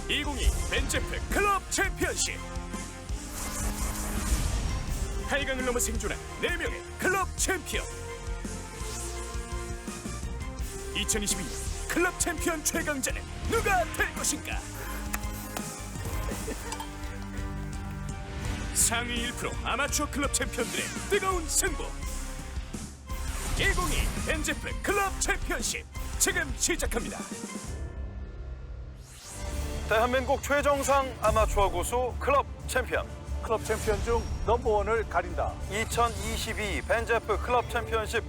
2022 벤제프 클럽 챔피언십 8강을 넘어 생존한 4명의 클럽 챔피언 2022 클럽 챔피언 최강자는 누가 될 것인가? 상위 1% 아마추어 클럽 챔피언들의 뜨거운 승부 2022 벤제프 클럽 챔피언십 지금 시작합니다. 대한민국 최정상 아마추어 고수 클럽 챔피언 클럽 챔피언 중 넘버원을 가린다. 2022 벤제프 클럽 챔피언십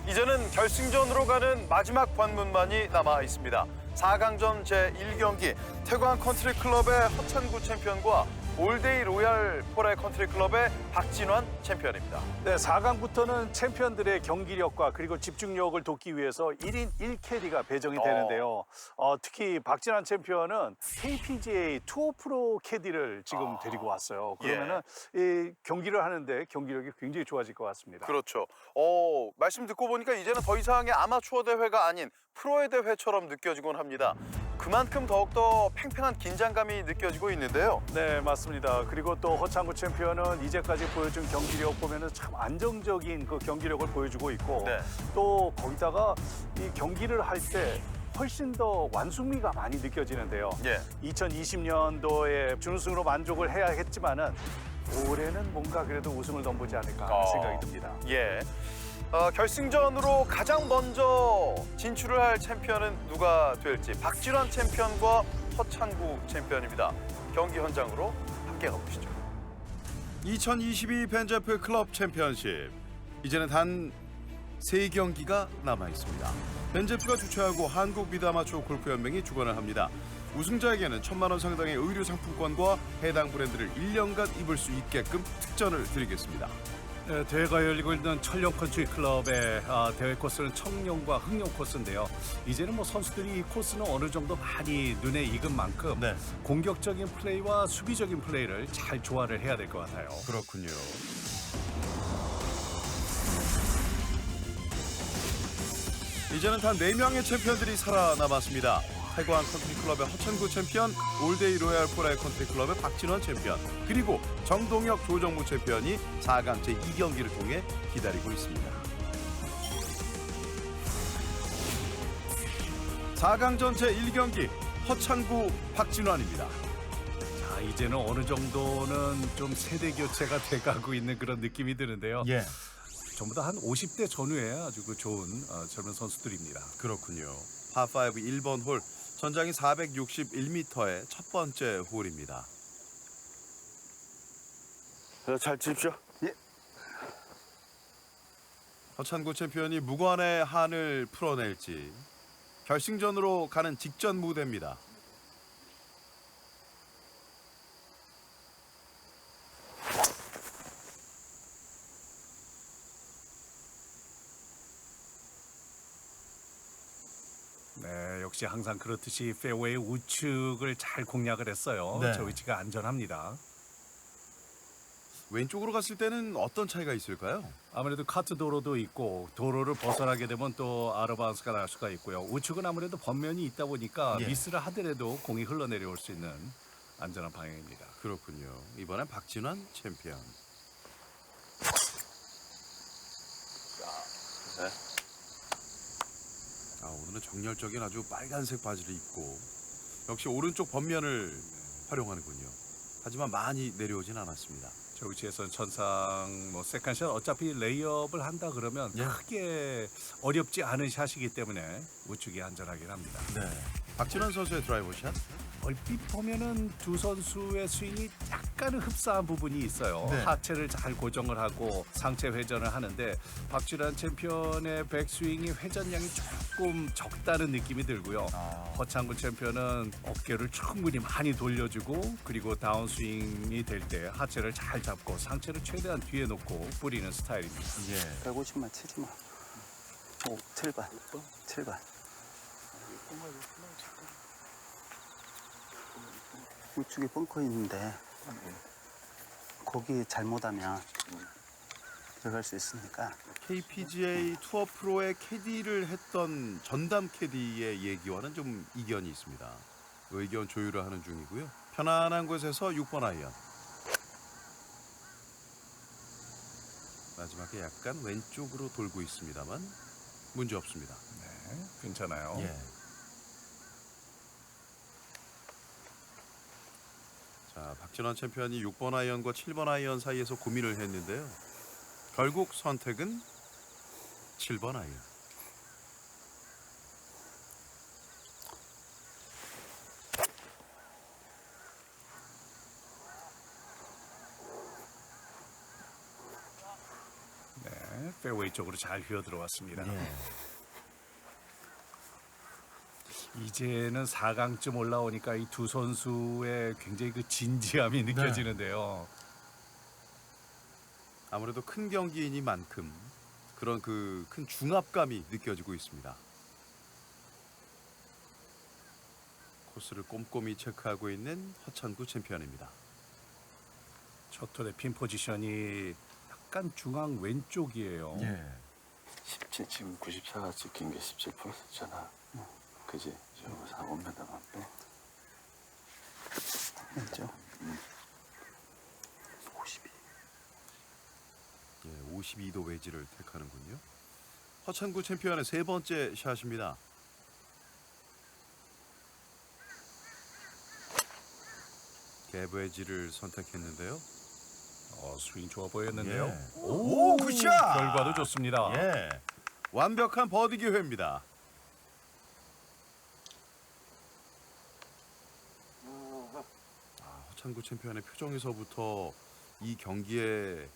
이제는 결승전으로 가는 마지막 관문만이 남아 있습니다. 4강전 제1경기 태광 컨트리 클럽의 허찬구 챔피언과 올데이 로얄 포레 컨트리 클럽의 박진환 챔피언입니다. 네, 4강부터는 챔피언들의 경기력과 그리고 집중력을 돕기 위해서 1인 1캐디가 배정이 되는데요. 특히 박진환 챔피언은 KPGA 투어 프로 캐디를 지금 데리고 왔어요. 그러면은 이 경기를 하는데 경기력이 굉장히 좋아질 것 같습니다. 그렇죠. 말씀 듣고 보니까 이제는 더 이상의 아마추어 대회가 아닌 프로의 대회처럼 느껴지곤 합니다. 그만큼 더욱더 팽팽한 긴장감이 느껴지고 있는데요. 네, 맞습니다. 그리고 또 허창구 챔피언은 이제까지 보여준 경기력 보면은 참 안정적인 그 경기력을 보여주고 있고 네. 또 거기다가 이 경기를 할 때 훨씬 더 완숙미가 많이 느껴지는데요. 예. 2020년도에 준우승으로 만족을 해야 했지만은 올해는 뭔가 그래도 우승을 넘보지 않을까 생각이 듭니다. 예. 결승전으로 가장 먼저 진출을 할 챔피언은 누가 될지 박진환 챔피언과 허찬구 챔피언입니다. 경기 현장으로 함께 가보시죠. 2022 벤제프 클럽 챔피언십 이제는 단 3경기가 남아 있습니다. 벤제프가 주최하고 한국 미드아마추어 골프연맹이 주관을 합니다. 우승자에게는 1,000만 원 상당의 의류 상품권과 해당 브랜드를 1년간 입을 수 있게끔 특전을 드리겠습니다. 네, 대회가 열리고 있는 천령 컨트리 클럽의 대회 코스는 청룡과 흑룡 코스인데요. 이제는 뭐 선수들이 이 코스는 어느 정도 많이 눈에 익은 만큼 네. 공격적인 플레이와 수비적인 플레이를 잘 조화를 해야 될 것 같아요. 그렇군요. 이제는 단 4명의 챔피언들이 살아남았습니다. 태광 컨트리 클럽의 허찬구 챔피언, 올데이 로얄 포레 컨트리 클럽의 박진원 챔피언, 그리고 정동혁, 조정무 챔피언이 4강 제2경기를 통해 기다리고 있습니다. 4강전 제1경기 허찬구, 박진환입니다. 자, 이제는 어느 정도는 좀 세대 교체가 돼가고 있는 그런 느낌이 드는데요. 예, 전부 다 한 50대 전후에 아주 그 좋은 젊은 선수들입니다. 그렇군요. 파5 1번 홀, 전장이 461m의 첫 번째 홀입니다. 잘 치십시오. 예. 허찬구 챔피언이 무관의 한을 풀어낼지 결승전으로 가는 직전 무대입니다. 네, 역시 항상 그렇듯이 페어웨이 우측을 잘 공략을 했어요. 네. 저 위치가 안전합니다. 왼쪽으로 갔을 때는 어떤 차이가 있을까요? 아무래도 카트 도로도 있고 도로를 벗어나게 되면 또 아웃바운스가 날 수가 있고요. 우측은 아무래도 번면이 있다 보니까 예. 미스를 하더라도 공이 흘러내려올 수 있는 안전한 방향입니다. 그렇군요. 이번엔 박진환 챔피언. 오늘은 정열적인 아주 빨간색 바지를 입고 역시 오른쪽 번면을 활용하는군요. 하지만 많이 내려오진 않았습니다. 저 위치에서는 천상 세컨샷 어차피 레이업을 한다 그러면 예. 크게 어렵지 않은 샷이기 때문에 우측이 안전하긴 합니다. 네. 박진환 선수의 드라이버 샷. 얼핏 보면은 두 선수의 스윙이 약간은 흡사한 부분이 있어요. 네. 하체를 잘 고정을 하고 상체 회전을 하는데 박진환 챔피언의 백스윙이 회전량이 조금 적다는 느낌이 들고요. 허창구 챔피언은 어깨를 충분히 많이 돌려주고 그리고 다운스윙이 될 때 하체를 잘 잡고 상체를 최대한 뒤에 놓고 뿌리는 스타일입니다. 예. 150만 치지 마. 7번. 7번. 우측에 벙커 있는데 거기 잘못하면 들어갈 수 있으니까. KPGA 투어 프로의 캐디를 했던 전담 캐디의 얘기와는 좀 이견이 있습니다. 의견 조율을 하는 중이고요. 편안한 곳에서 6번 아이언. 마지막에 약간 왼쪽으로 돌고 있습니다만 문제 없습니다. 네, 괜찮아요. 예. 자, 박진원 챔피언이 6번 아이언과 7번 아이언 사이에서 고민을 했는데요. 결국 선택은 7번 아이언. 네, 페어웨이 쪽으로 잘 휘어 들어왔습니다. 예. 이제는 4강쯤 올라오니까 이 두 선수의 굉장히 그 진지함이 느껴지는데요. 아무래도 큰 경기이니만큼 그런 그 큰 중압감이 느껴지고 있습니다. 코스를 꼼꼼히 체크하고 있는 허찬구 챔피언입니다. 첫 홀의 핀 포지션이 약간 중앙 왼쪽이에요. 예. 17 지금 94가 찍힌 게 17%잖아. 그지? 저 4번메다만 빼. 왼쪽. 52. 예, 52도 웨지를 택하는군요. 허찬구 챔피언의 세 번째 샷입니다. 갭 웨지를 선택했는데요. 스윙 좋아 보였는데요. 예. 오, 굿샷! 결과도 좋습니다. 예. 완벽한 버디 기회입니다. 허찬구 챔피언의 표정에서부터 이 경기의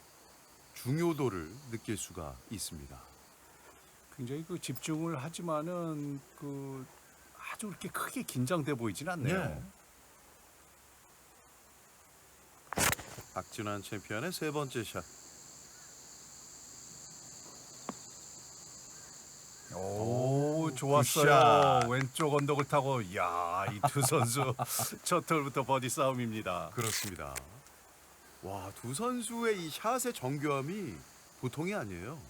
중요도를 느낄 수가 있습니다. 굉장히 그 집중을 하지만은 그 아주 그렇게 크게 긴장돼 보이진 않네요. 네. 박진환 챔피언의 세 번째 샷. 오, 좋았어요. 굿샷. 왼쪽 언덕을 타고 이야, 이 두 선수 첫 홀부터 버디 싸움입니다. 그렇습니다. 와, 두 선수의 이 샷의 정교함이 보통이 아니에요.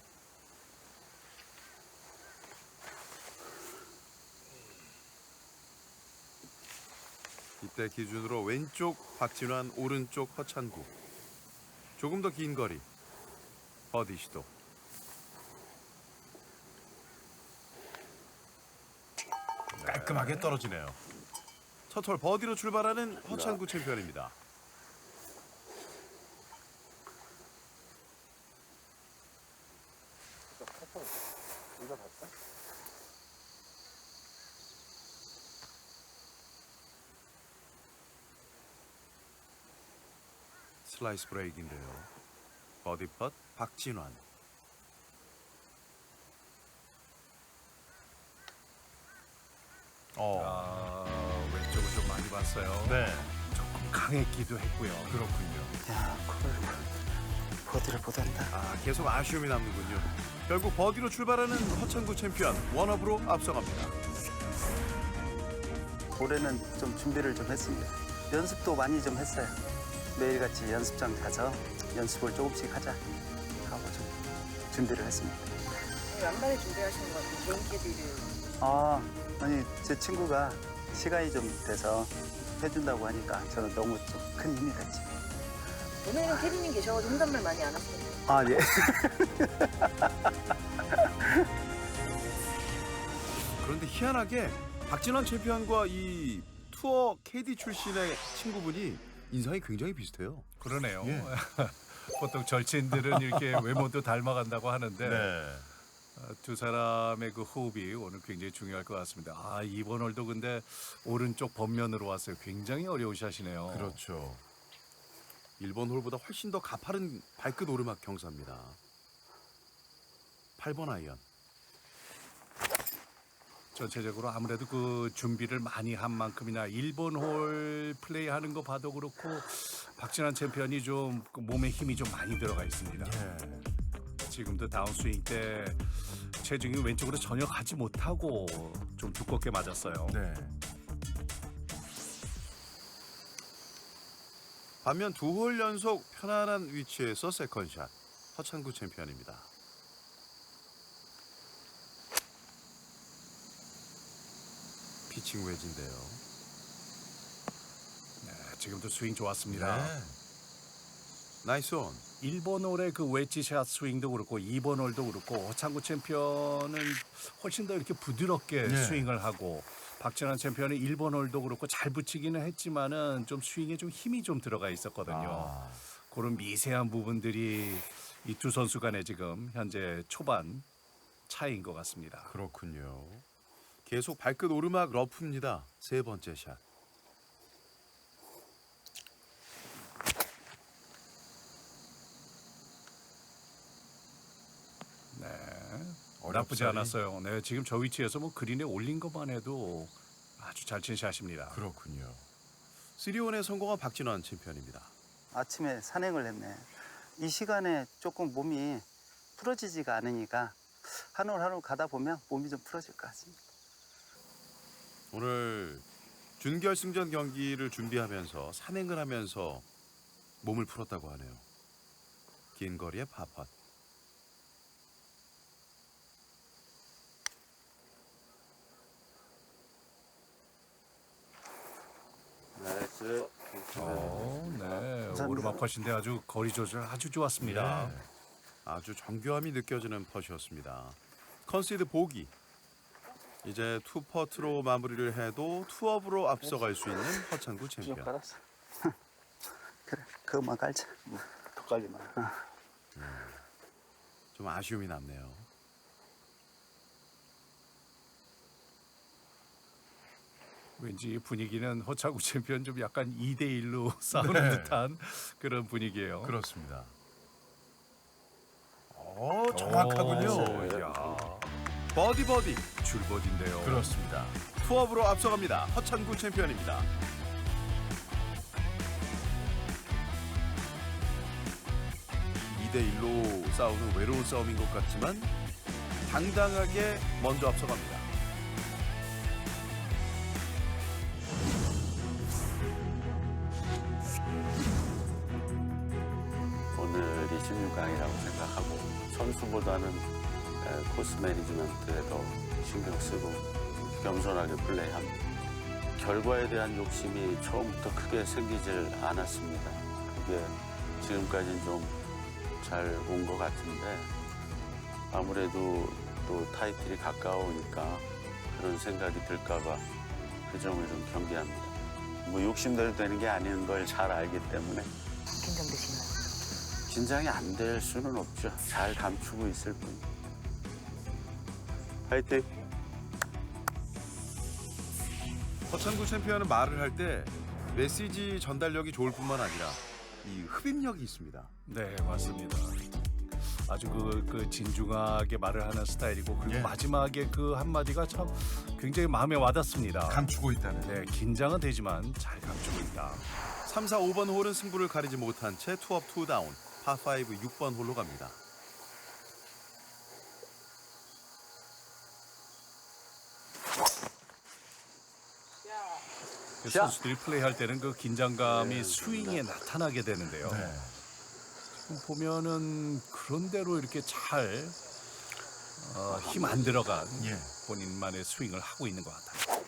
이때 기준으로 왼쪽 박진환, 오른쪽 허찬구. 조금 더 긴 거리. 버디 시도. 깔끔하게 떨어지네요. 첫 홀 버디로 출발하는 허찬구 챔피언입니다. 슬라이스 브레이크인데요. 버디 펫 박진환. 왼쪽을 좀 많이 봤어요. 네. 조금 강했기도 했고요. 그렇군요. 야, 버디를 못한다. 계속 아쉬움이 남는군요. 결국 버디로 출발하는 허찬구 챔피언 원업으로 앞서갑니다. 올해는 좀 준비를 좀 했습니다. 연습도 많이 좀 했어요. 매일같이 연습장 가서 연습을 조금씩 하자 하고 좀 준비를 했습니다. 연말에 준비하시는 것 같아요. 개인 캐디를. 아니 제 친구가 시간이 좀 돼서 해준다고 하니까 저는 너무 좀 큰 힘이 됐지. 오늘은 캐디님 계셔가지고 혼잣말 많이 안 하시던데. 아 예. 그런데 희한하게 박진환 챔피언과 이 투어 KD 출신의 친구분이 인상이 굉장히 비슷해요. 그러네요. 예. 보통 절친들은 이렇게 외모도 닮아간다고 하는데 네. 두 사람의 그 호흡이 오늘 굉장히 중요할 것 같습니다. 이번 홀도 근데 오른쪽 겉면으로 왔어요. 굉장히 어려운 샷이네요. 그렇죠. 일본 홀보다 훨씬 더 가파른 발끝 오르막 경사입니다. 8번 아이언. 전체적으로 아무래도 그 준비를 많이 한 만큼이나 일본 홀 플레이하는 거 봐도 그렇고 박진환 챔피언이 좀그 몸에 힘이 좀 많이 들어가 있습니다. 지금도 다운스윙 때 체중이 왼쪽으로 전혀 가지 못하고 좀 두껍게 맞았어요. 네. 반면 두 홀 연속 편안한 위치에서 세컨샷. 허찬구 챔피언입니다. 피칭 웨지인데요. 지금도 스윙 좋았습니다. 네. 나이스 온. 1번 홀의 그 웨지샷 스윙도 그렇고 2번 홀도 그렇고 허창구 챔피언은 훨씬 더 이렇게 부드럽게 네. 스윙을 하고 박진환 챔피언은 1번 홀도 그렇고 잘 붙이기는 했지만은 좀 스윙에 좀 힘이 좀 들어가 있었거든요. 아. 그런 미세한 부분들이 이 두 선수 간에 지금 현재 초반 차이인 것 같습니다. 그렇군요. 계속 발끝 오르막 러프입니다. 세 번째 샷. 네. 어렵사리. 나쁘지 않았어요. 네, 지금 저 위치에서 뭐 그린에 올린 것만 해도 아주 잘 친 샷입니다. 그렇군요. 3온에 성공한 박진환 챔피언입니다. 아침에 산행을 했네. 이 시간에 조금 몸이 풀어지지가 않으니까 한 올 한 올 가다 보면 몸이 좀 풀어질 것 같습니다. 오늘 준결승전 경기를 준비하면서 산행을 하면서 몸을 풀었다고 하네요. 긴 거리의 파펫. 네. 오르막 컷인데 아주 거리 조절 아주 좋았습니다. 네. 아주 정교함이 느껴지는 펫이었습니다. 컨시드 보기. 이제 투퍼트로 마무리를 해도 투업으로 앞서갈 수 있는 허창구 챔피언. 알았어. 그래, 그것만 깔자. 더 깔지 마. 좀 아쉬움이 남네요. 왠지 분위기는 허창구 챔피언 좀 약간 2대1로 싸우는 네. 듯한 그런 분위기예요. 그렇습니다. 정확하군요. 오, 야, 버디 버디. 줄버디인데요. 그렇습니다. 투업으로 앞서갑니다. 허창구 챔피언입니다. (2대 1로) 싸우는 외로운 싸움인 것 같지만 당당하게 먼저 앞서갑니다. 오늘이 16강이라고 생각하고 선수보다는 코스 매니지먼트에 더 신경 쓰고 겸손하게 플레이합니다. 결과에 대한 욕심이 처음부터 크게 생기질 않았습니다. 그게 지금까지는 좀 잘 온 것 같은데 아무래도 또 타이틀이 가까우니까 그런 생각이 들까봐 그 점을 좀 경계합니다. 뭐 욕심대로 되는 게 아닌 걸 잘 알기 때문에 긴장되시나요? 긴장이 안 될 수는 없죠. 잘 감추고 있을 뿐. 화이팅! 허창구 챔피언은 말을 할 때 메시지 전달력이 좋을 뿐만 아니라 이 흡입력이 있습니다. 네, 맞습니다. 아주 그 진중하게 말을 하는 스타일이고 그리고 예. 마지막에 그 한마디가 참 굉장히 마음에 와닿습니다. 감추고 있다는. 네, 긴장은 되지만 잘 감추고 있다. 3, 4, 5번 홀은 승부를 가리지 못한 채 투업 투다운 파5 6번 홀로 갑니다. 그 선수들이 플레이할 때는 그 긴장감이 스윙에 나타나게 되는데요. 지금 보면은 그런 대로 이렇게 잘 힘 안 들어간 본인만의 스윙을 하고 있는 것 같아요.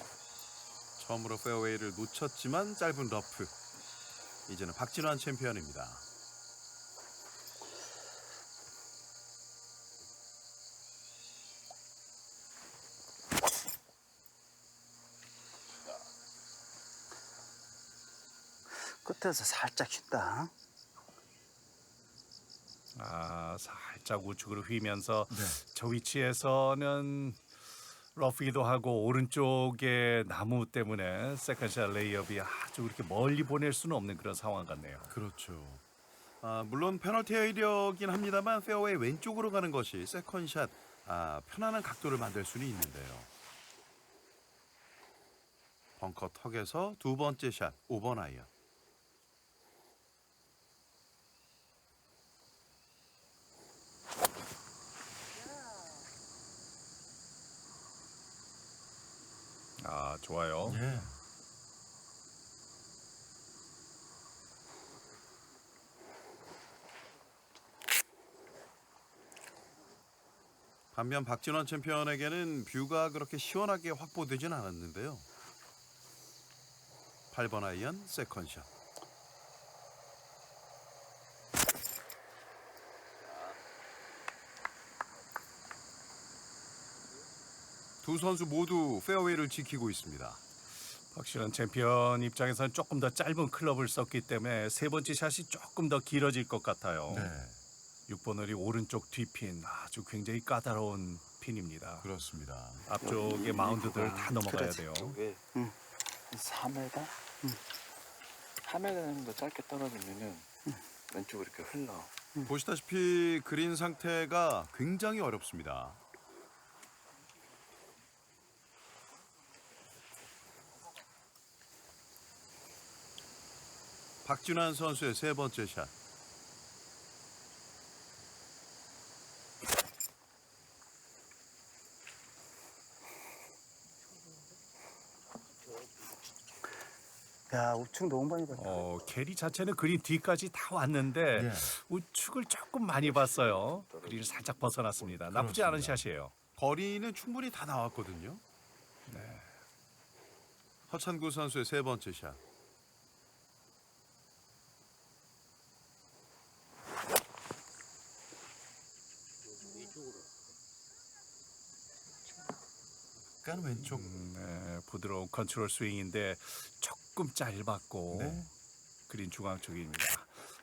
처음으로 페어웨이를 놓쳤지만 짧은 러프. 이제는 박진환 챔피언입니다. 끝에서 살짝 쉰다. 살짝 우측으로 휘면서 저 위치에서는 러프기도 하고 오른쪽에 나무 때문에 세컨샷 레이업이 아주 그렇게 멀리 보낼 수는 없는 그런 상황 같네요. 그렇죠. 물론 페널티 에리어긴 합니다만 페어웨이 왼쪽으로 가는 것이 세컨샷 편안한 각도를 만들 수는 있는데요. 벙커 턱에서 두 번째 샷 5번 아이언. 좋아요. 반면 박진원 챔피언에게는 뷰가 그렇게 시원하게 확보되진 않았는데요. 8번 아이언 세컨샷. 두 선수 모두 페어웨이를 지키고 있습니다. 확실한 챔피언 입장에서는 조금 더 짧은 클럽을 썼기 때문에 세 번째 샷이 조금 더 길어질 것 같아요. 네, 6번 홀이 오른쪽 뒤핀 아주 굉장히 까다로운 핀입니다. 그렇습니다. 앞쪽의 마운드들 다 넘어가야 돼요. 왜? 4m? 4m 정도 짧게 떨어지면은 왼쪽으로 이렇게 흘러. 보시다시피 그린 상태가 굉장히 어렵습니다. 박진환 선수의 세 번째 샷. 야, 우측 너무 많이 봤다. 캐리 자체는 그린 뒤까지 다 왔는데 예. 우측을 조금 많이 봤어요. 그린을 살짝 벗어났습니다. 나쁘지 않은 샷이에요. 거리는 충분히 다 나왔거든요. 네. 허찬구 선수의 세 번째 샷. 약간 왼쪽. 네, 부드러운 컨트롤 스윙인데 조금 짧았고 네. 그린 중앙 쪽입니다.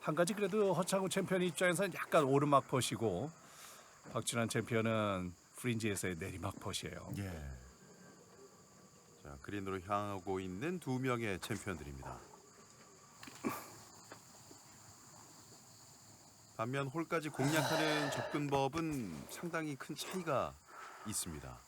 한 가지 그래도 허창우 챔피언 입장에서는 약간 오르막 퍼시고 박진환 챔피언은 프린지에서의 내리막 퍼시예요. 예. 자, 그린으로 향하고 있는 두 명의 챔피언들입니다. 반면 홀까지 공략하는 접근법은 상당히 큰 차이가 있습니다.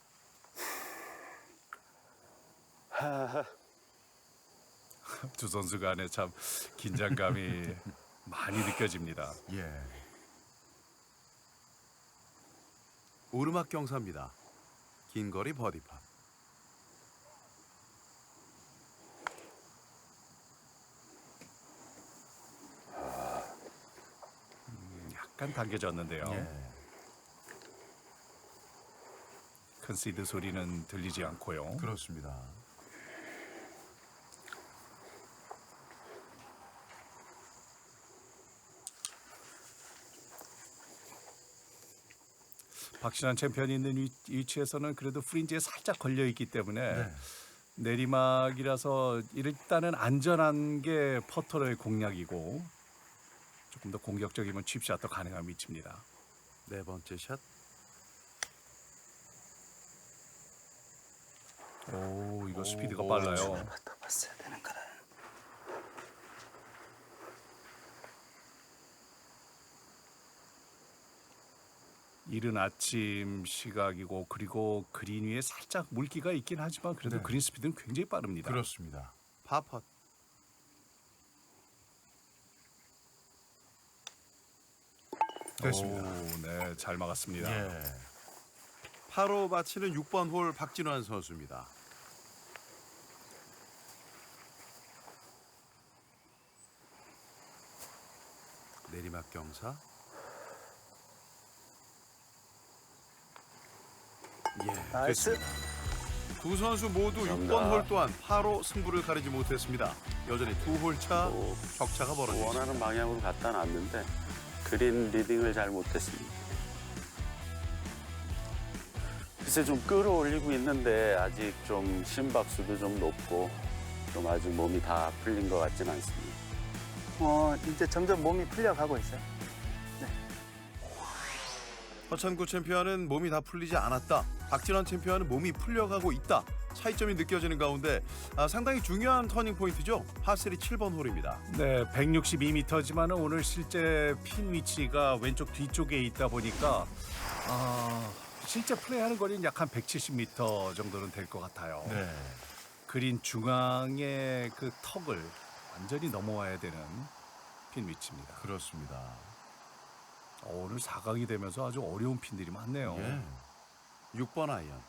두 선수 간에 참 긴장감이 많이 느껴집니다. 예. 오르막 경사입니다. 긴 거리 버디팟. 약간 당겨졌는데요. 예. 컨시드 소리는 들리지 않고요. 그렇습니다. 박신환 챔피언이 있는 위치에서는 그래도 프린지에 살짝 걸려 있기 때문에 네. 내리막이라서 일단은 안전한 게 퍼터의 공략이고 조금 더 공격적이면 칩샷도 가능한 위치입니다. 네 번째 샷. 오, 이거 스피드가 오, 빨라요. 봤다 봤어야 되는 거라. 이른 아침 시각이고 그리고 그린 위에 살짝 물기가 있긴 하지만 그래도 네. 그린 스피드는 굉장히 빠릅니다. 그렇습니다. 파펫. 됐습니다. 오, 네, 잘 막았습니다. 예. 8호 마치는 6번 홀 박진환 선수입니다. 내리막 경사. 예, 나이스. 됐습니다. 두 선수 모두 감사합니다. 6번 홀 또한 8호 승부를 가리지 못했습니다. 여전히 두 홀 차 오, 격차가 벌어지고 있습니다. 원하는 방향으로 갖다 놨는데 그린 리딩을 잘 못했습니다. 글쎄 좀 끌어올리고 있는데 아직 좀 심박수도 좀 높고 좀 아직 몸이 다 풀린 것 같진 않습니다. 이제 점점 몸이 풀려가고 있어요. 허찬구 챔피언은 몸이 다 풀리지 않았다. 박진환 챔피언은 몸이 풀려가고 있다. 차이점이 느껴지는 가운데 상당히 중요한 터닝 포인트죠. 파3 7번 홀입니다. 네, 162m지만 오늘 실제 핀 위치가 왼쪽 뒤쪽에 있다 보니까 실제 플레이하는 거리는 약 한 170m 정도는 될 것 같아요. 네. 그린 중앙의 그 턱을 완전히 넘어와야 되는 핀 위치입니다. 그렇습니다. 오늘 4강이 되면서 아주 어려운 핀들이 많네요. 예. 6번 아이언.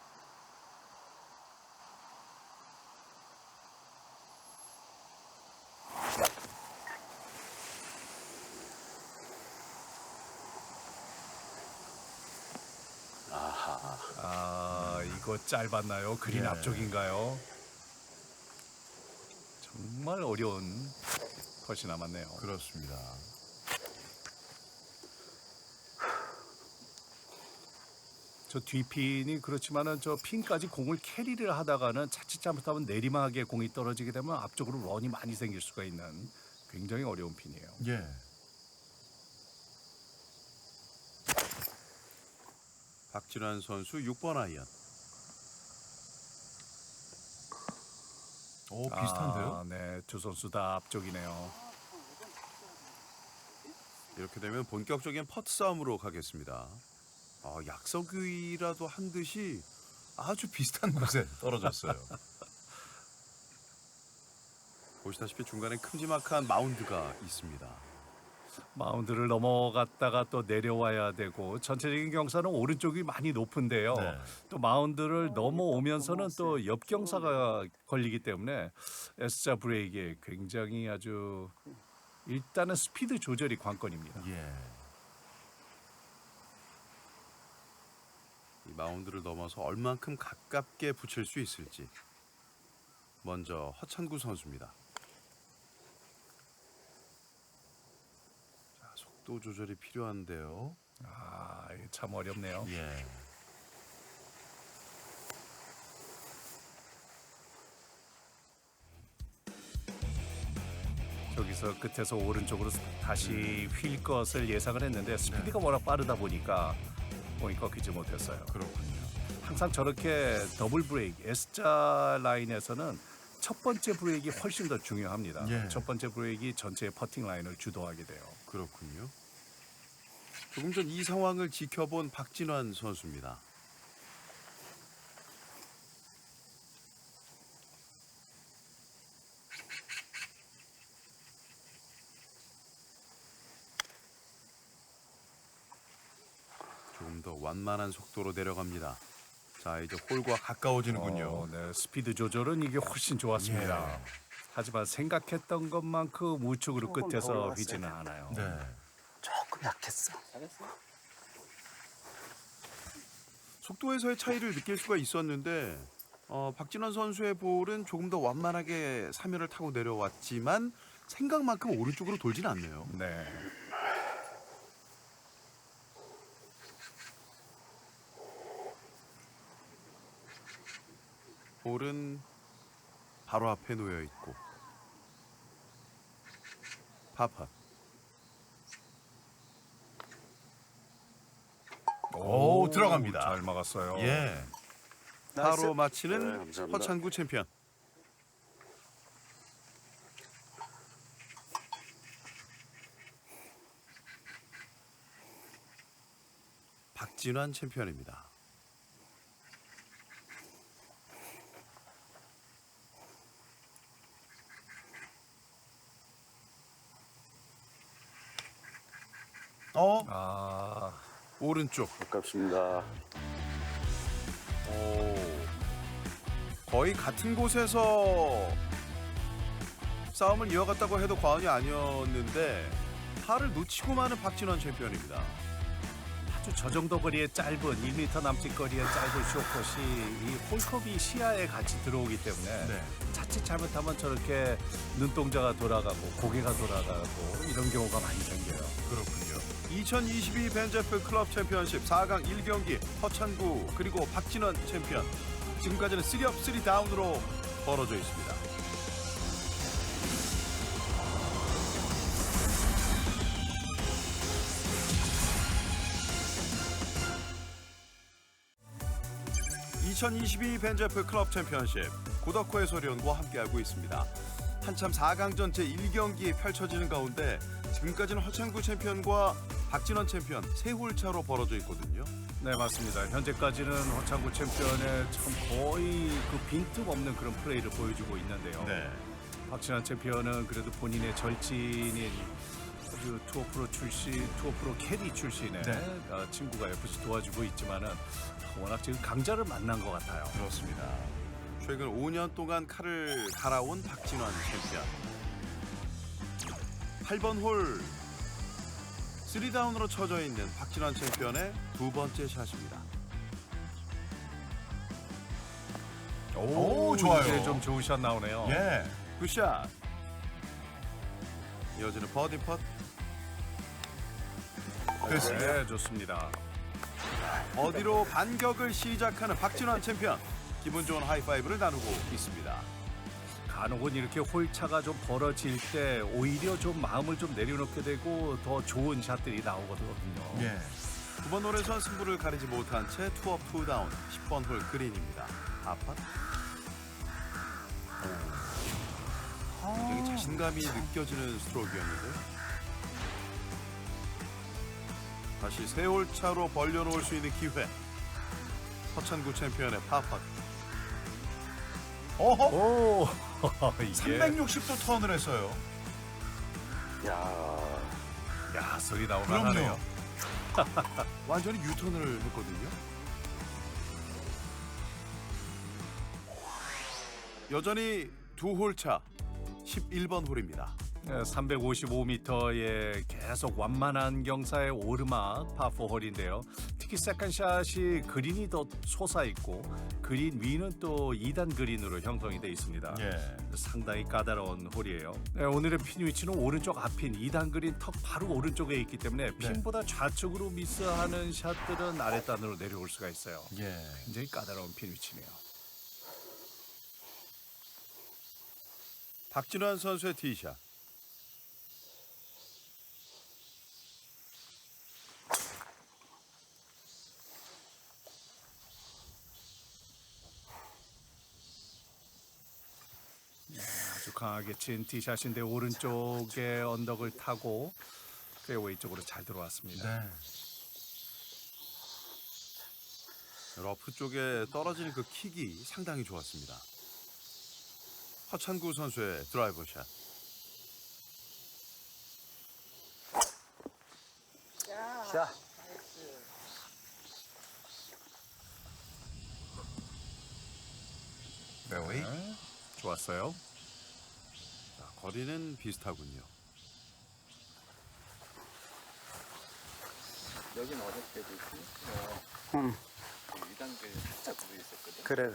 이거 짧았나요? 그린 예. 앞쪽인가요? 정말 어려운 컷이 남았네요. 그렇습니다. 저 뒷핀이 그렇지만은 저 핀까지 공을 캐리를 하다가는 자칫 잘못하면 내리막에 공이 떨어지게 되면 앞쪽으로 런이 많이 생길 수가 있는 굉장히 어려운 핀이에요. 예. 박진환 선수 6번 아이언. 오, 비슷한데요? 아, 네, 두 선수 다 앞쪽이네요. 이렇게 되면 본격적인 퍼트 싸움으로 가겠습니다. 약석이라도 한 듯이 아주 비슷한 곳에 떨어졌어요. 보시다시피 중간에 큼지막한 마운드가 있습니다. 마운드를 넘어갔다가 또 내려와야 되고 전체적인 경사는 오른쪽이 많이 높은데요. 네. 또 마운드를 넘어오면서는 또 옆경사가 걸리기 때문에 S자 브레이크에 굉장히 아주 일단은 스피드 조절이 관건입니다. 예. 이 마운드를 넘어서 얼만큼 가깝게 붙일 수 있을지. 먼저 허찬구 선수입니다. 자, 속도 조절이 필요한데요. 아, 이게 참 어렵네요. 예. 여기서 끝에서 오른쪽으로 다시 휠 것을 예상을 했는데 스피드가 워낙 빠르다 보니까 공이 꺾이지 못했어요. 그렇군요. 항상 저렇게 더블 브레이크 S자 라인에서는 첫 번째 브레이크가 훨씬 더 중요합니다. 예. 첫 번째 브레이크가 전체의 퍼팅 라인을 주도하게 돼요. 그렇군요. 조금 전 이 상황을 지켜본 박진환 선수입니다. 조금 더 완만한 속도로 내려갑니다. 자, 이제 홀과 가까워지는군요. 네, 스피드 조절은 이게 훨씬 좋았습니다. 예. 하지만 생각했던 것만큼 우측으로 조금 더 끝에서 올라갔어야 휘지는 돼. 않아요. 네. 조금 약했어. 속도에서의 차이를 느낄 수가 있었는데 박진환 선수의 볼은 조금 더 완만하게 사면을 타고 내려왔지만 생각만큼 오른쪽으로 돌진 않네요. 네. 볼은 바로 앞에 놓여 있고 파파. 오, 들어갑니다. 잘 막았어요. 예. 나이스. 바로 마치는 네, 감사합니다. 허찬구 챔피언. 박진환 챔피언입니다. 아, 오른쪽. 아깝습니다. 오, 거의 같은 곳에서 싸움을 이어갔다고 해도 과언이 아니었는데 팔을 놓치고 마는 박진환 챔피언입니다. 아주 저 정도 거리의 짧은 1m 남짓 거리의 짧은 쇼컷이 이 홀컵이 시야에 같이 들어오기 때문에 네. 자칫 잘못하면 저렇게 눈동자가 돌아가고 고개가 돌아가고 이런 경우가 많이 생겨요. 그렇군요. 2022 벤제프 클럽 챔피언십 4강 1경기 허찬구 그리고 박진원 챔피언. 지금까지는 3업 3다운으로 벌어져 있습니다. (2022) 벤제프 클럽 챔피언십 고덕호 해설위원과 함께하고 있습니다. 한참 4강전 제1경기 펼쳐지는 가운데 지금까지는 허찬구 챔피언과 박진원 챔피언 3홀 차로 벌어져 있거든요. 네, 맞습니다. 현재까지는 허창구 챔피언의 참 거의 그 빈틈 없는 그런 플레이를 보여주고 있는데요. 네. 박진환 챔피언은 그래도 본인의 절친인 아주 투어 프로 출신, 투어 프로 캐디 출신의 네. 친구가 옆에서 도와주고 있지만은 워낙 지금 강자를 만난 것 같아요. 그렇습니다. 최근 5년 동안 칼을 갈아온 박진원 챔피언. 8번 홀 3다운으로 쳐져 있는 박진원 챔피언의 두 번째 샷입니다. 오, 좋아요. 이제 좀 좋은 샷 나오네요. 예, 굿샷. 이어지는 버디 펫. 됐습니다. 네, 좋습니다. 어디로 반격을 시작하는 박진환 챔피언. 기분 좋은 하이파이브를 나누고 있습니다. 간혹은 이렇게 홀차가 좀 벌어질 때 오히려 좀 마음을 좀 내려놓게 되고 더 좋은 샷들이 나오거든요. 예. 9번 홀에선 승부를 가리지 못한 채 투업 투다운 10번 홀 그린입니다. 아파? 굉장히 자신감이 느껴지는 스트로크였는데 다시 세 홀 차로 벌려놓을 수 있는 기회. 허찬구 챔피언의 파펫. 어허! 오, 이게 360도 턴을 했어요. 야 소리 나오면 그럼요. 하네요. 완전히 유턴을 했거든요. 여전히 두 홀 차 11번 홀입니다. 355m의 계속 완만한 경사의 오르막 파4홀인데요. 특히 세컨샷이 그린이 더 솟아있고 그린 위는 또 2단 그린으로 형성이 되어 있습니다. 예. 상당히 까다로운 홀이에요. 네, 오늘의 핀 위치는 오른쪽 앞핀 2단 그린 턱 바로 오른쪽에 있기 때문에 핀보다 좌측으로 미스하는 샷들은 아랫단으로 내려올 수가 있어요. 예. 굉장히 까다로운 핀 위치네요. 박진환 선수의 티샷. 아주 강하게 친 티샷인데 오른쪽에 언덕을 타고 페어웨이 쪽으로 잘 들어왔습니다. 네. 러프 쪽에 떨어지는 그 킥이 상당히 좋았습니다. 허찬구 선수의 드라이버 샷. 자, 페어웨이. 좋았어요. 자, 거리는 비슷하군요. 여긴 어저께도 있고, 응. 2단계 살짝 물이 있었거든. 그래.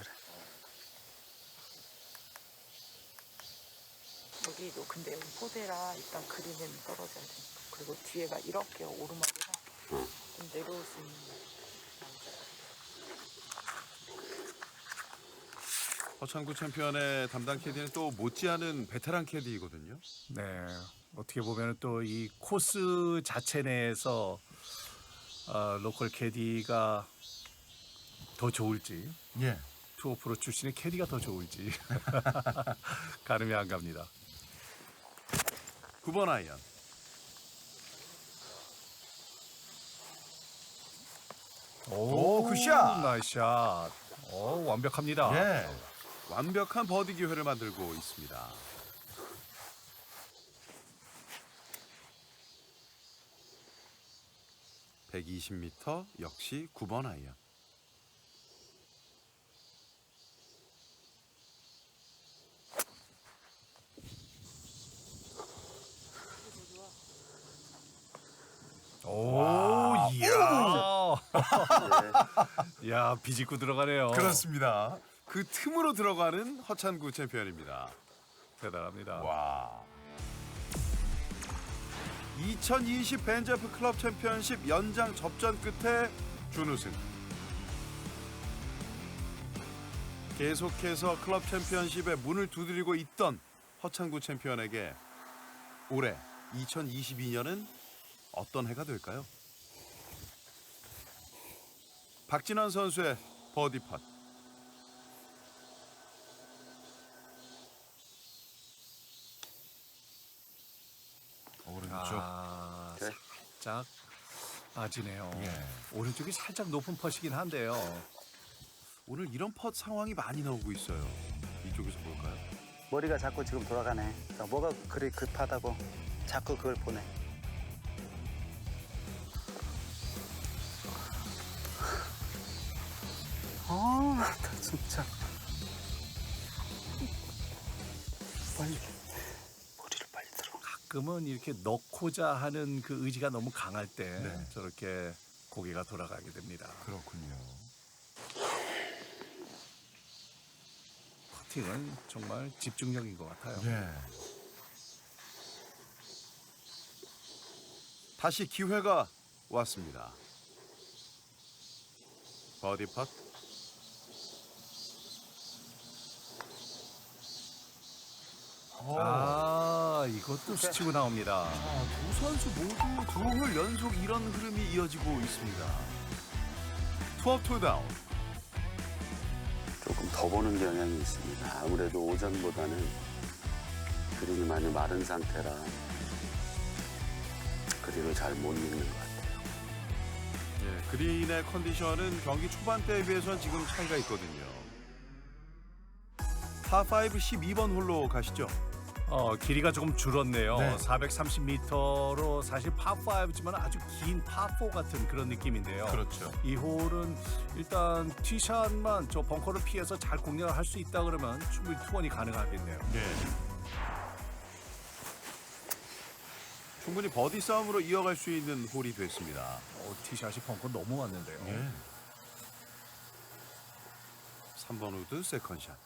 여기도 근데 여기 포대라 일단 그린은 떨어져야 되니까. 그리고 뒤에가 이렇게 오르막이라 좀 내려올 수 있는. 허찬구 챔피언의 담당 캐디는 또 못지않은 베테랑 캐디이거든요. 네, 어떻게 보면 또 이 코스 자체 내에서 로컬 캐디가 더 좋을지 예. 투어 프로 출신의 캐디가 더 좋을지 가늠이 안 갑니다. 9번 아이언. 오, 굿샷! 나이스 샷. 오, 완벽합니다. 예. 완벽한 버디 기회를 만들고 있습니다. (120m) 역시 9번 아이언. 오, 이야. 야, 비집고 들어가네요. 그렇습니다. 그 틈으로 들어가는 허찬구 챔피언입니다. 대단합니다. 와. 2020 벤자프 클럽 챔피언십 연장 접전 끝에 준우승. 계속해서 클럽 챔피언십에 문을 두드리고 있던 허찬구 챔피언에게 올해 2022년은 어떤 해가 될까요? 박진환 선수의 버디 팟. 오른쪽. 아, 살짝 아지네요. 예. 오른쪽이 살짝 높은 퍼시긴 한데요. 오늘 이런 펫 상황이 많이 나오고 있어요. 이쪽에서 볼까요? 머리가 자꾸 지금 돌아가네. 그러니까 뭐가 그리 급하다고 자꾸 그걸 보내. 나 진짜. 빨리 머리를 빨리 들어. 가끔은 이렇게 넣고자 하는 그 의지가 너무 강할 때 네. 저렇게 고개가 돌아가게 됩니다. 그렇군요. 퍼팅은 정말 집중력인 것 같아요. 예. 다시 기회가 왔습니다. 버디 팟. 이것도 스치고 나옵니다. 두 선수 모두 두 홀 연속 이런 흐름이 이어지고 있습니다. 투업 투다운. 조금 더 보는 경향이 있습니다. 아무래도 오전보다는 그린이 많이 마른 상태라 그린을 잘 못 읽는 것 같아요. 예, 그린의 컨디션은 경기 초반 때에 비해서는 지금 차이가 있거든요. 파5 12번 홀로 가시죠. 길이가 조금 줄었네요. 네. 430m로 사실 파5지만 아주 긴 파4 같은 그런 느낌인데요. 그렇죠. 이 홀은 일단 티샷만 저 벙커를 피해서 잘 공략을 할 수 있다 그러면 충분히 투원이 가능하겠네요. 네. 충분히 버디 싸움으로 이어갈 수 있는 홀이 됐습니다. 티샷이 벙커 넘어왔는데요. 예. 3번 우드 세컨샷.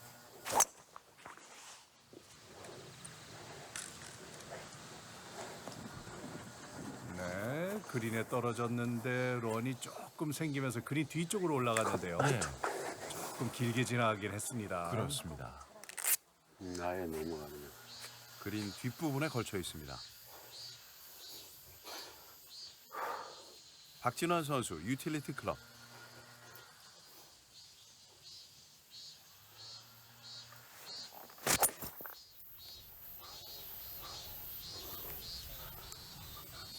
네, 그린에 떨어졌는데 런이 조금 생기면서 그린 뒤쪽으로 올라가는데요. 네. 조금 길게 지나가긴 했습니다. 그렇습니다. 아예 넘어가네요. 그린 뒷부분에 걸쳐 있습니다. 박진원 선수 유틸리티 클럽.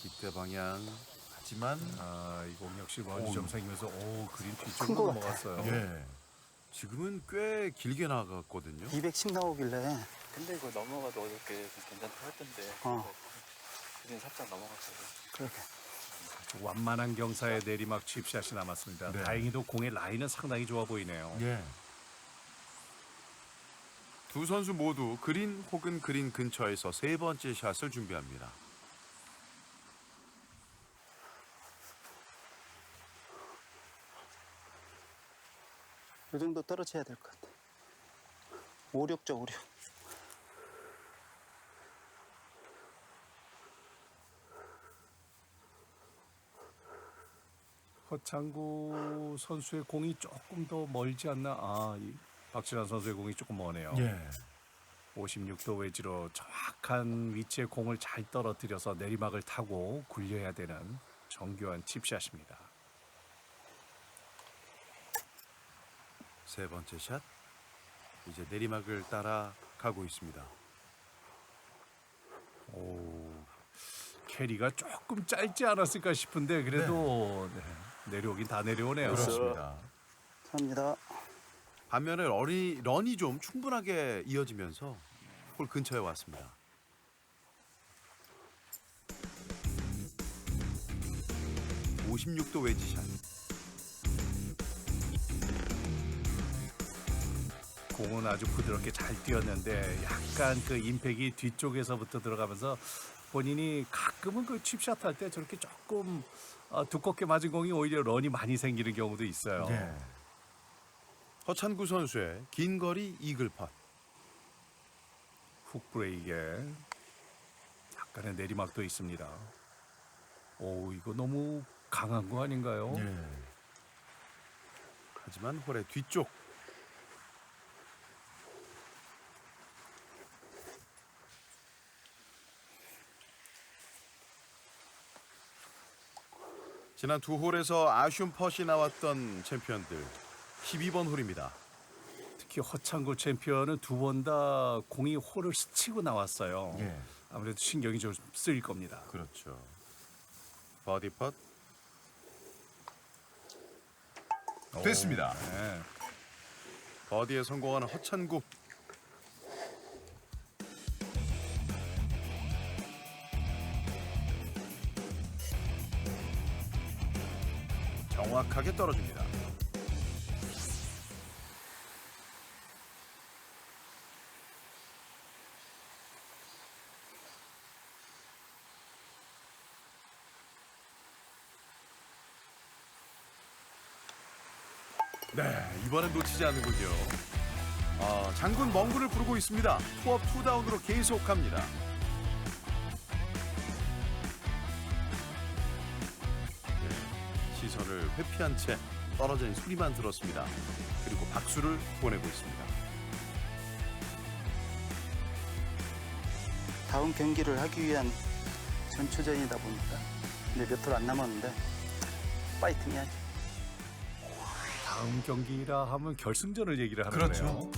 깃대 방향. 하지만 이 공 역시 런이 좀 생기면서 그린 큰 뒤쪽으로 것 넘어갔어요. 예. 지금은 꽤 길게 나갔거든요. 210 나오길래 근데 이거 넘어가도 어저께 괜찮다 했던데. 그냥 살짝 넘어갔어요. 그렇게. 완만한 경사의 내리막 칩샷이 남았습니다. 네. 다행히도 공의 라인은 상당히 좋아 보이네요. 예. 두 선수 모두 그린 혹은 그린 근처에서 세 번째 샷을 준비합니다. 이 정도 떨어져야 될 것 같아. 5력죠, 5력. 허창구 선수의 공이 조금 더 멀지 않나? 이 박진환 선수의 공이 조금 머네요. 예. 56도 웨지로 정확한 위치에 공을 잘 떨어뜨려서 내리막을 타고 굴려야 되는 정교한 칩샷입니다. 세 번째 샷. 이제 내리막을 따라 가고 있습니다. 캐리가 조금 짧지 않았을까 싶은데 그래도 내려오긴 다 내려오네요. 그렇습니다. 감사합니다. 반면에 런이 좀 충분하게 이어지면서 홀 근처에 왔습니다. (56도) 웨지샷. 공은 아주 부드럽게 잘 뛰었는데 약간 그 임팩이 뒤쪽에서부터 들어가면서 본인이 가끔은 그 칩샷 할 때 저렇게 조금 두껍게 맞은 공이 오히려 런이 많이 생기는 경우도 있어요. 네. 허찬구 선수의 긴 거리 이글 팟. 훅 브레이크에 약간의 내리막도 있습니다. 이거 너무 강한 거 아닌가요? 네. 하지만 홀의 뒤쪽. 지난 두 홀에서 아쉬운 펫이 나왔던 챔피언들 12번 홀입니다. 특히 허창구 챔피언은 두 번 다 공이 홀을 스치고 나왔어요. 예. 아무래도 신경이 좀 쓰일 겁니다. 그렇죠. 버디 펫 됐습니다. 네. 버디에 성공하는 허찬구. 정확하게 떨어집니다. 네, 이번엔 놓치지 않는군요. 장군 멍구를 부르고 있습니다. 투업 투다운으로 계속 갑니다. 네, 시선을 회피한 채 떨어진 소리만 들었습니다. 그리고 박수를 보내고 있습니다. 다음 경기를 하기 위한 전초전이다 보니까 이제 몇 홀 안 남았는데 파이팅 해야지. 다음 경기라 하면 결승전을 얘기를 하는 그렇죠. 거네요.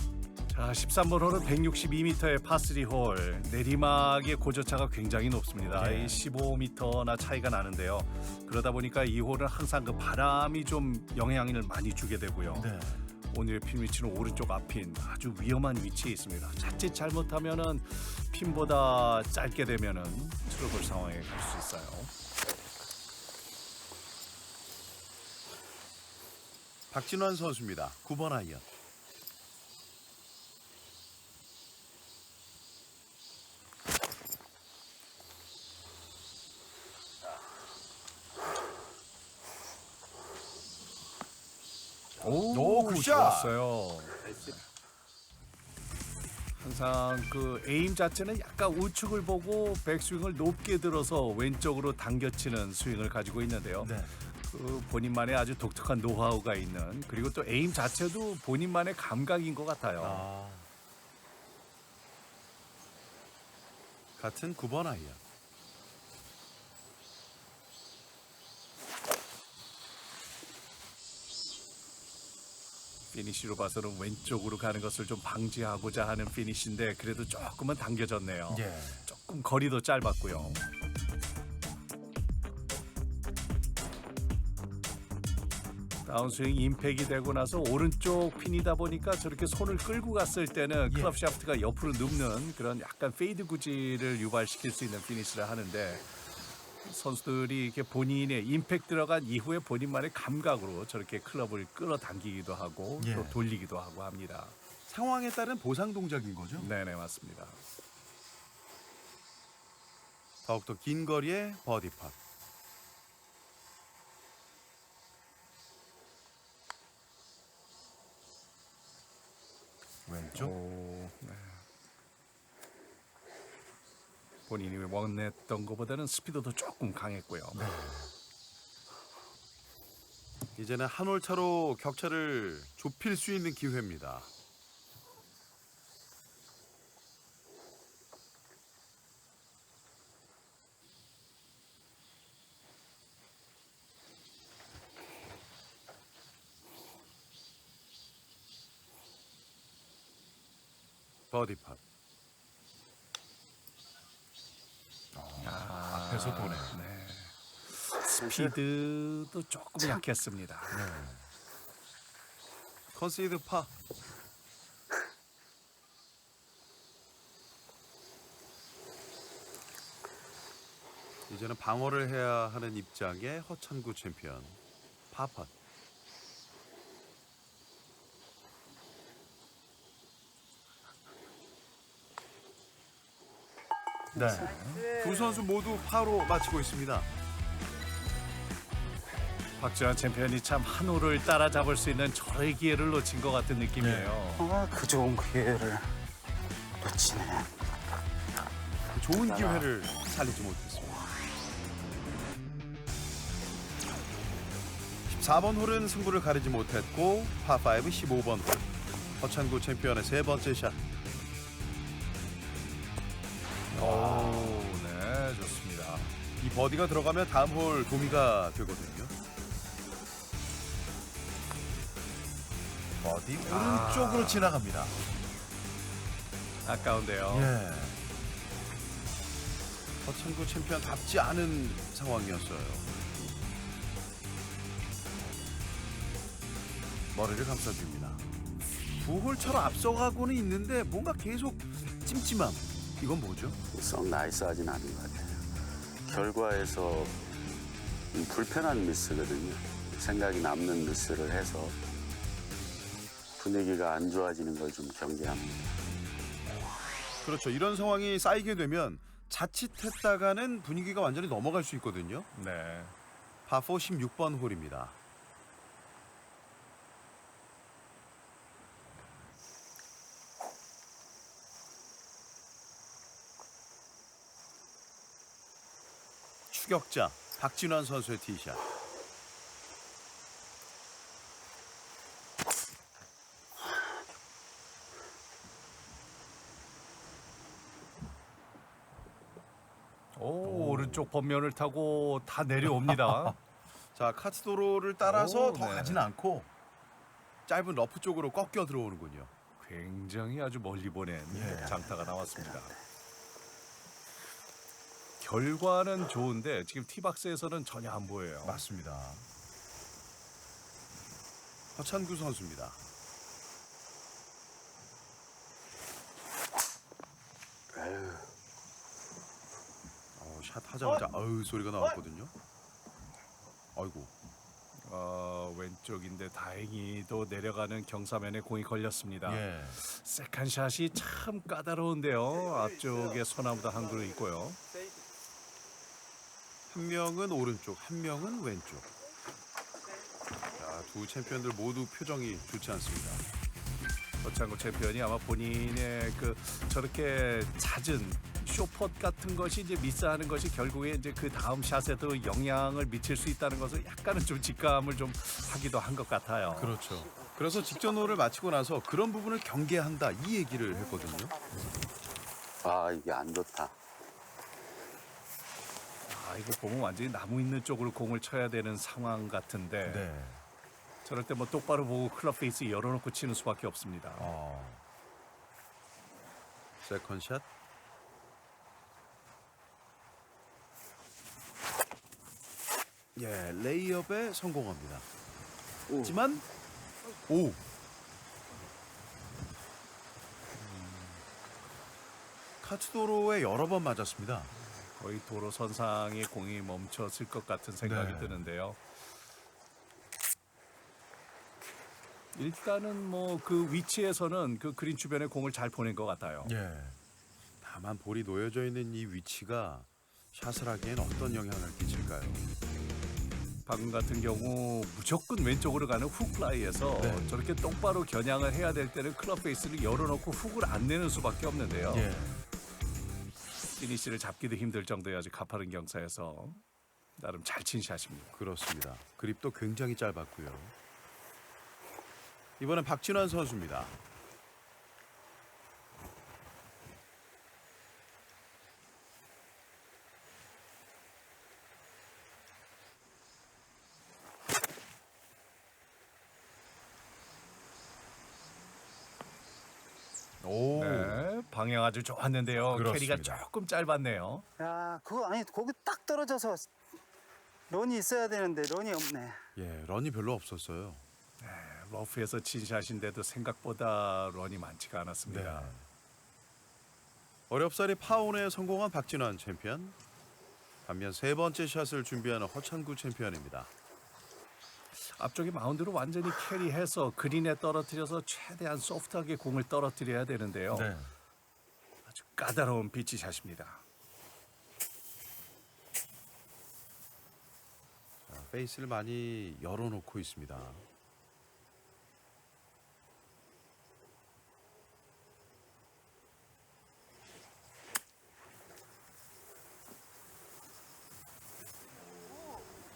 자, 13번 홀은 162m의 파3 홀. 내리막의 고저차가 굉장히 높습니다. 네. 15m나 차이가 나는데요. 그러다 보니까 이 홀은 항상 그 바람이 좀 영향을 많이 주게 되고요. 네. 오늘의 핀 위치는 오른쪽 앞핀, 아주 위험한 위치에 있습니다. 자칫 잘못하면은 핀보다 짧게 되면은 트러블 상황에 갈 수 있어요. 박진환 선수입니다. 9번 아이언. 오, 굿샷! 좋았어요. 항상 그 에임 자체는 약간 우측을 보고 백스윙을 높게 들어서 왼쪽으로 당겨치는 스윙을 가지고 있는데요. 네. 그 본인만의 아주 독특한 노하우가 있는, 그리고 또 에임 자체도 본인만의 감각인 것 같아요. 같은 9번 아이언. 피니시로 봐서는 왼쪽으로 가는 것을 좀 방지하고자 하는 피니시인데 그래도 조금은 당겨졌네요. 예. 조금 거리도 짧았고요. 다운스윙 임팩이 되고 나서 오른쪽 핀이다 보니까 저렇게 손을 끌고 갔을 때는 클럽 샤프트가 옆으로 눕는 그런 약간 페이드 구질을 유발시킬 수 있는 피니시를 하는데, 선수들이 이렇게 본인의 임팩 들어간 이후에 본인만의 감각으로 저렇게 클럽을 끌어당기기도 하고 예. 또 돌리기도 하고 합니다. 상황에 따른 보상 동작인 거죠? 네네, 맞습니다. 더욱더 긴 거리의 버디 팟. 왼쪽. 네. 본인이 원했던 것보다는 스피드도 조금 강했고요. 이제는 한 홀 차로 격차를 좁힐 수 있는 기회입니다. 버디 팟. 앞에서 도네. 네. 스피드도 조금 약했습니다. 컨시드 파. 이제는 방어를 해야 하는 입장의 허찬구 챔피언. 파팟. 네. 두 선수 모두 파로 마치고 있습니다. 박지환 챔피언이 참 한 홀을 따라잡을 수 있는 저의 기회를 놓친 것 같은 느낌이에요. 아, 그 좋은 기회를 놓치네. 좋은 기회를 살리지 못했습니다. 14번 홀은 승부를 가리지 못했고 파5 15번 홀. 허찬구 챔피언의 세 번째 샷. 오, 네, 좋습니다. 이 버디가 들어가면 다음 홀 도미가 되거든요. 버디 오른쪽으로 지나갑니다. 아까운데요. 예. 허찬구 챔피언답지 않은 상황이었어요. 머리를 감싸줍니다. 두 홀처럼 앞서가고는 있는데 뭔가 계속 찜찜함. 이건 뭐죠? 썩 나이스하진 않은 것 같아요. 결과에서 불편한 미스거든요. 생각이 남는 미스를 해서 분위기가 안 좋아지는 걸 좀 경계합니다. 그렇죠. 이런 상황이 쌓이게 되면 자칫했다가는 분위기가 완전히 넘어갈 수 있거든요. 네. 파4 16번 홀입니다. 추격자 박진환 선수의 티샷. 오, 오른쪽 범면을 타고 다 내려옵니다. 자, 카츠도로를 따라서 오, 더 네. 가진 않고 짧은 러프 쪽으로 꺾여 들어오는군요. 굉장히 아주 멀리 보낸 예. 장타가 나왔습니다. 결과는 좋은데 지금 티박스에서는 전혀 안 보여요. 맞습니다. 허찬구 선수입니다. 샷 하자마자 아유 소리가 나왔거든요. 아이고. 왼쪽인데 다행히도 내려가는 경사면에 공이 걸렸습니다. 예. 세컨샷이 참 까다로운데요. 앞쪽에 소나무도 한 그루 있고요. 한 명은 오른쪽, 한 명은 왼쪽. 자, 두 챔피언들 모두 표정이 좋지 않습니다. 허창구 챔피언이 아마 본인의 그 저렇게 잦은 쇼펫 같은 것이 이제 미스하는 것이 결국에 이제 그 다음 샷에도 영향을 미칠 수 있다는 것을 약간은 좀 직감을 좀 하기도 한 것 같아요. 그렇죠. 그래서 직전 홀을 마치고 나서 그런 부분을 경계한다 이 얘기를 했거든요. 아, 이게 안 좋다. 이거 보면 완전히 나무 있는 쪽으로 공을 쳐야 되는 상황 같은데 네. 저럴 때 뭐 똑바로 보고 클럽 페이스 열어놓고 치는 수밖에 없습니다. 세컨샷. 예, 레이업에 성공합니다. 하지만 오. 카츠도로에 여러 번 맞았습니다. 거의 도로 선상에 공이 멈췄을 것 같은 생각이 네. 드는데요. 일단은 뭐 그 위치에서는 그 그린 주변에 공을 잘 보낸 것 같아요. 예. 다만 볼이 놓여져 있는 이 위치가 샷을 하기엔 어떤 영향을 끼칠까요? 방금 같은 경우 무조건 왼쪽으로 가는 훅 플라이에서 네. 저렇게 똑바로 겨냥을 해야 될 때는 클럽 페이스를 열어놓고 훅을 안 내는 수밖에 없는데요. 예. 피니시를 잡기도 힘들 정도의 아주 가파른 경사에서 나름 잘 친 샷입니다. 그렇습니다. 그립도 굉장히 짧았고요. 이번엔 박진환 선수입니다. 오. 네, 방향 아주 좋았는데요. 그렇습니다. 캐리가 조금 짧았네요. 야, 그거 아니 거기 딱 떨어져서 런이 있어야 되는데 런이 없네. 예, 런이 별로 없었어요. 러프에서 친 샷인데도 생각보다 런이 많지가 않았습니다. 네. 어렵사리 파온에 성공한 박진환 챔피언. 반면 세 번째 샷을 준비하는 허찬구 챔피언입니다. 앞쪽에 마운드로 완전히 캐리해서 그린에 떨어뜨려서 최대한 소프트하게 공을 떨어뜨려야 되는데요. 네. 아주 까다로운 피치 샷입니다. 자, 페이스를 많이 열어놓고 있습니다.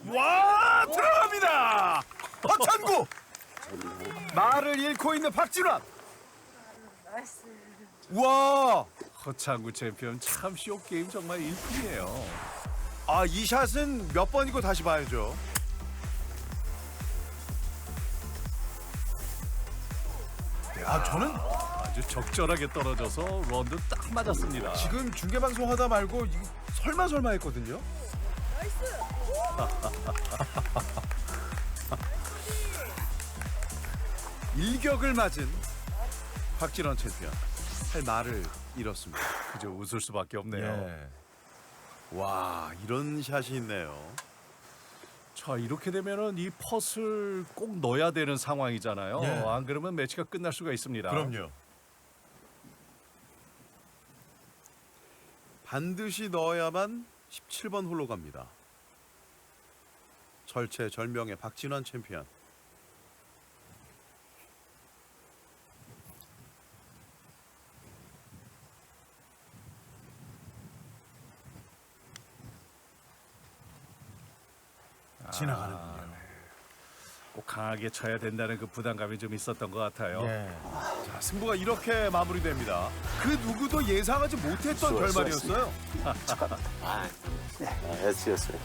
와, 들어갑니다. 허찬구. 말을 잃고 있는 박진환. 와, 허창구 챔피언 참 쇼게임 정말 일품이에요. 아, 이 샷은 몇 번이고 다시 봐야죠. 저는 아주 적절하게 떨어져서 런도 딱 맞았습니다. 지금 중계 방송 하다 말고 이거 설마 했거든요. 일격을 맞은 박진원 챔피언. 할 말을 잃었습니다. 그저 웃을 수밖에 없네요. 예. 와, 이런 샷이 있네요. 자, 이렇게 되면은 이 펫을 꼭 넣어야 되는 상황이잖아요. 예. 안 그러면 매치가 끝날 수가 있습니다. 그럼요. 반드시 넣어야만 17번 홀로 갑니다. 절체절명의 박진환 챔피언. 지나가는군요. 꼭 강하게 쳐야 된다는 그 부담감이 좀 있었던 것 같아요. 예. 자, 자, 승부가 이렇게 마무리됩니다. 그 누구도 예상하지 못했던 결말이었어요. S였어요.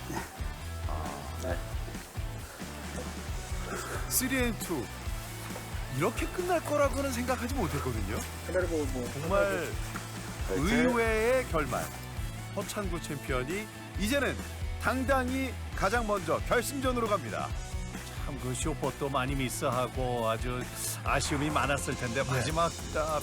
3&2 이렇게 끝날 거라고는 생각하지 못했거든요. 정말 의외의 결말. 허찬구 챔피언이 이제는 당당히 가장 먼저 결승전으로 갑니다. 참 그 쇼퍼도 많이 미스하고 아주 아쉬움이 많았을 텐데 마지막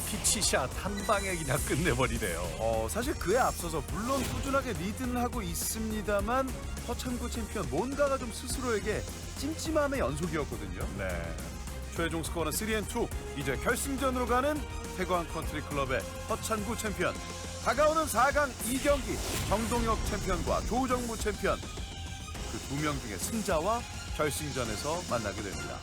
피치샷 한 방에 그냥 끝내버리네요. 사실 그에 앞서서 물론 꾸준하게 리드는 하고 있습니다만 허찬구 챔피언 뭔가가 좀 스스로에게 찜찜함의 연속이었거든요. 네. 최종 스코어는 3&2. 이제 결승전으로 가는 태광 컨트리 클럽의 허찬구 챔피언. 다가오는 4강 2경기 정동혁 챔피언과 조정무 챔피언. 그 두 명 중에 승자와 결승전에서 만나게 됩니다.